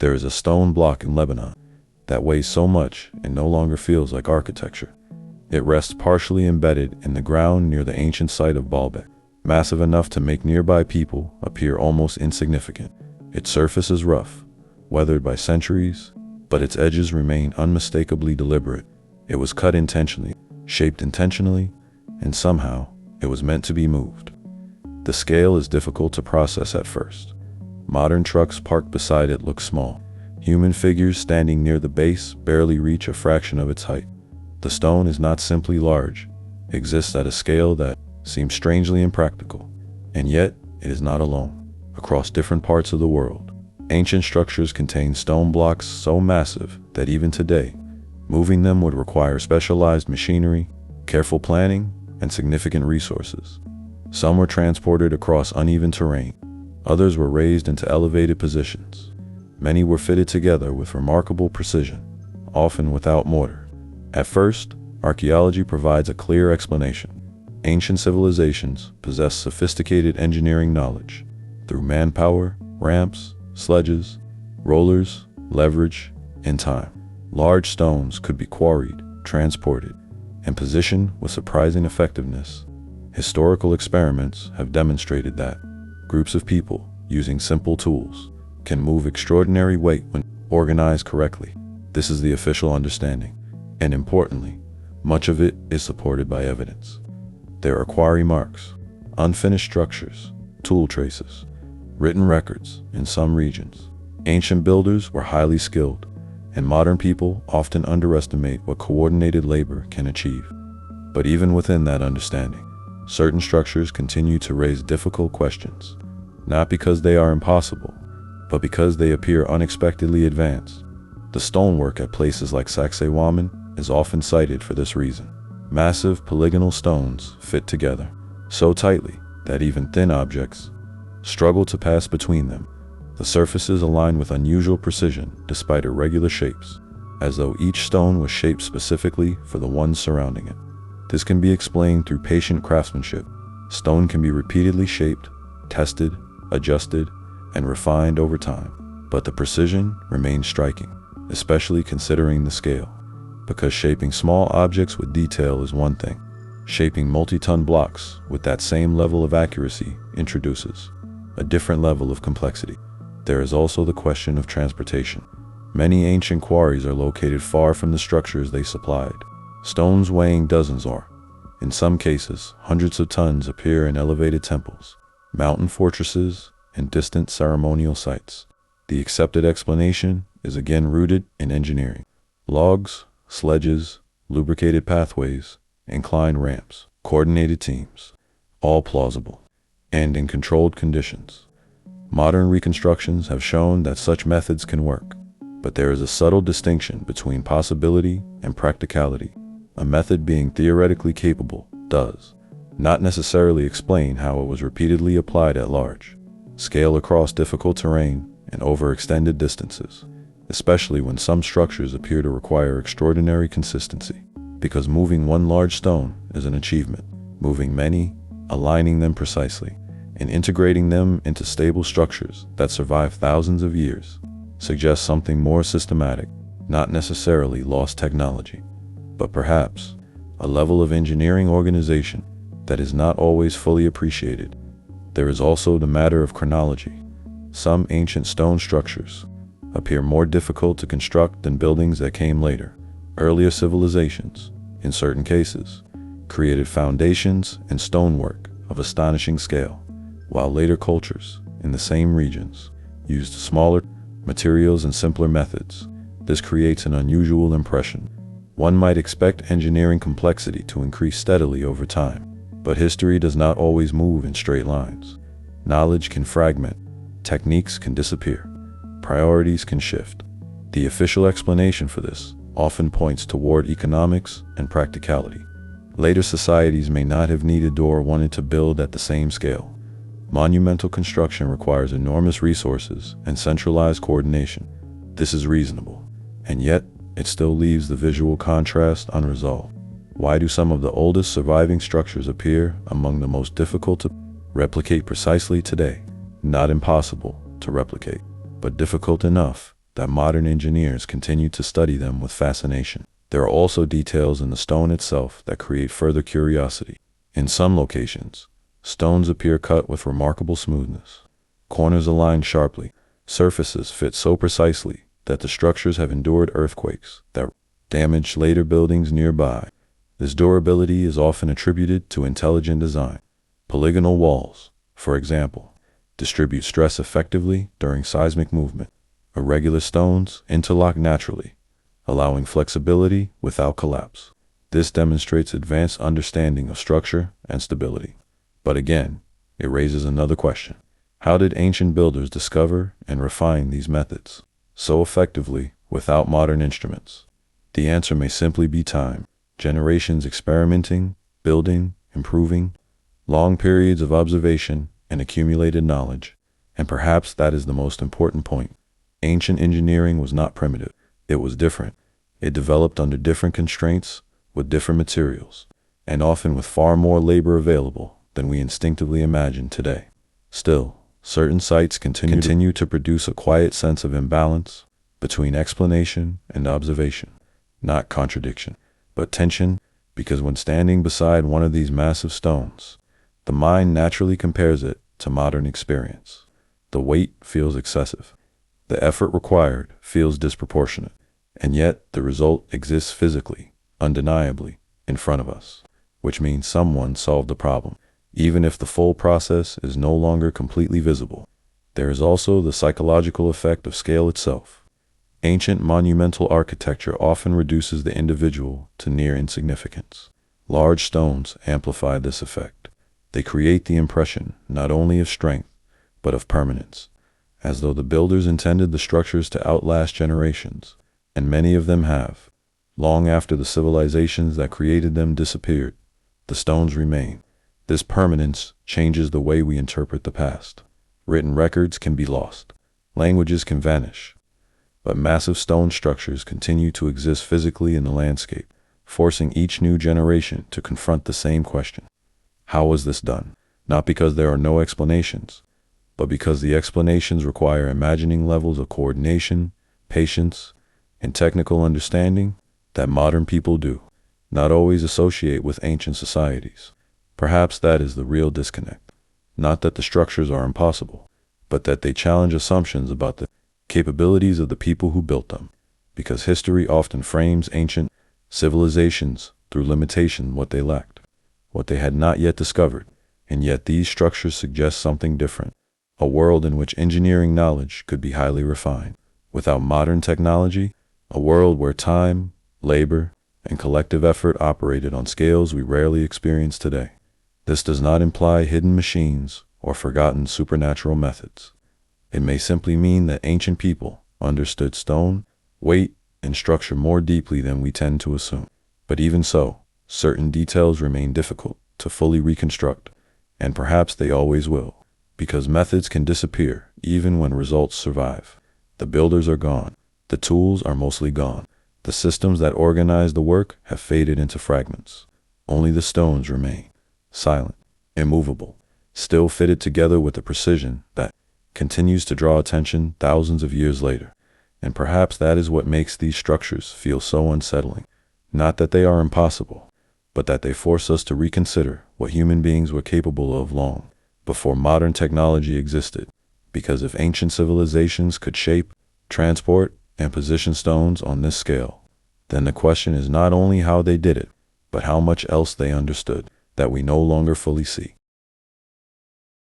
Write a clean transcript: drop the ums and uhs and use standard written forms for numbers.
There is a stone block in Lebanon that weighs so much it no longer feels like architecture. It rests partially embedded in the ground near the ancient site of Baalbek, massive enough to make nearby people appear almost insignificant. Its surface is rough, weathered by centuries, but its edges remain unmistakably deliberate. It was cut intentionally, shaped intentionally, and somehow it was meant to be moved. The scale is difficult to process at first. Modern trucks parked beside it look small. Human figures standing near the base barely reach a fraction of its height. The stone is not simply large, it exists at a scale that seems strangely impractical. And yet, it is not alone. Across different parts of the world, ancient structures contain stone blocks so massive that even today, moving them would require specialized machinery, careful planning, and significant resources. Some were transported across uneven terrain. Others were raised into elevated positions. Many were fitted together with remarkable precision, often without mortar. At first, archaeology provides a clear explanation. Ancient civilizations possessed sophisticated engineering knowledge. Through manpower, ramps, sledges, rollers, leverage, and time, large stones could be quarried, transported, and positioned with surprising effectiveness. Historical experiments have demonstrated that groups of people, using simple tools, can move extraordinary weight when organized correctly. This is the official understanding, and importantly, much of it is supported by evidence. There are quarry marks, unfinished structures, tool traces, written records in some regions. Ancient builders were highly skilled, and modern people often underestimate what coordinated labor can achieve. But even within that understanding, certain structures continue to raise difficult questions, not because they are impossible, but because they appear unexpectedly advanced. The stonework at places like Sacsayhuaman is often cited for this reason. Massive polygonal stones fit together so tightly that even thin objects struggle to pass between them. The surfaces align with unusual precision despite irregular shapes, as though each stone was shaped specifically for the ones surrounding it. This can be explained through patient craftsmanship. Stone can be repeatedly shaped, tested, adjusted, and refined over time, but the precision remains striking, especially considering the scale. Because shaping small objects with detail is one thing, shaping multi-ton blocks with that same level of accuracy introduces a different level of complexity. There is also the question of transportation. Many ancient quarries are located far from the structures they supplied. Stones weighing dozens or, in some cases, hundreds of tons appear in elevated temples, mountain fortresses, and distant ceremonial sites. The accepted explanation is again rooted in engineering. Logs, sledges, lubricated pathways, inclined ramps, coordinated teams, all plausible, and in controlled conditions. Modern reconstructions have shown that such methods can work, but there is a subtle distinction between possibility and practicality. A method being theoretically capable does not necessarily explain how it was repeatedly applied at large scale across difficult terrain and over extended distances, especially when some structures appear to require extraordinary consistency. Because moving one large stone is an achievement, moving many, aligning them precisely, and integrating them into stable structures that survive thousands of years suggests something more systematic, not necessarily lost technology, but perhaps a level of engineering organization that is not always fully appreciated. There is also the matter of chronology. Some ancient stone structures appear more difficult to construct than buildings that came later. Earlier civilizations, in certain cases, created foundations and stonework of astonishing scale, while later cultures in the same regions used smaller materials and simpler methods. This creates an unusual impression. One might expect engineering complexity to increase steadily over time, but history does not always move in straight lines. Knowledge can fragment, techniques can disappear, priorities can shift. The official explanation for this often points toward economics and practicality. Later societies may not have needed or wanted to build at the same scale. Monumental construction requires enormous resources and centralized coordination. This is reasonable, and yet it still leaves the visual contrast unresolved. Why do some of the oldest surviving structures appear among the most difficult to replicate precisely today? Not impossible to replicate, but difficult enough that modern engineers continue to study them with fascination. There are also details in the stone itself that create further curiosity. In some locations, stones appear cut with remarkable smoothness. Corners align sharply, surfaces fit so precisely that the structures have endured earthquakes that damaged later buildings nearby. This durability is often attributed to intelligent design. Polygonal walls, for example, distribute stress effectively during seismic movement. Irregular stones interlock naturally, allowing flexibility without collapse. This demonstrates advanced understanding of structure and stability. But again, it raises another question. How did ancient builders discover and refine these methods so effectively without modern instruments? The answer may simply be time. Generations experimenting, building, improving, long periods of observation and accumulated knowledge. And perhaps that is the most important point. Ancient engineering was not primitive. It was different. It developed under different constraints, with different materials, and often with far more labor available than we instinctively imagine today. Still, certain sites continue to produce a quiet sense of imbalance between explanation and observation. Not contradiction, but tension, because when standing beside one of these massive stones, the mind naturally compares it to modern experience. The weight feels excessive. The effort required feels disproportionate, and yet the result exists physically, undeniably, in front of us, which means someone solved the problem, even if the full process is no longer completely visible. There is also the psychological effect of scale itself. Ancient monumental architecture often reduces the individual to near insignificance. Large stones amplify this effect. They create the impression not only of strength, but of permanence, as though the builders intended the structures to outlast generations, and many of them have. Long after the civilizations that created them disappeared, the stones remain. This permanence changes the way we interpret the past. Written records can be lost. Languages can vanish. But massive stone structures continue to exist physically in the landscape, forcing each new generation to confront the same question. How was this done? Not because there are no explanations, but because the explanations require imagining levels of coordination, patience, and technical understanding that modern people do not always associate with ancient societies. Perhaps that is the real disconnect. Not that the structures are impossible, but that they challenge assumptions about the capabilities of the people who built them, because history often frames ancient civilizations through limitation what they lacked, what they had not yet discovered, and yet these structures suggest something different, a world in which engineering knowledge could be highly refined. Without modern technology, a world where time, labor, and collective effort operated on scales we rarely experience today. This does not imply hidden machines or forgotten supernatural methods. It may simply mean that ancient people understood stone, weight, and structure more deeply than we tend to assume. But even so, certain details remain difficult to fully reconstruct, and perhaps they always will, because methods can disappear even when results survive. The builders are gone. The tools are mostly gone. The systems that organize the work have faded into fragments. Only the stones remain, silent, immovable, still fitted together with a precision that continues to draw attention thousands of years later. And perhaps that is what makes these structures feel so unsettling. Not that they are impossible, but that they force us to reconsider what human beings were capable of long before modern technology existed. Because if ancient civilizations could shape, transport, and position stones on this scale, then the question is not only how they did it, but how much else they understood that we no longer fully see.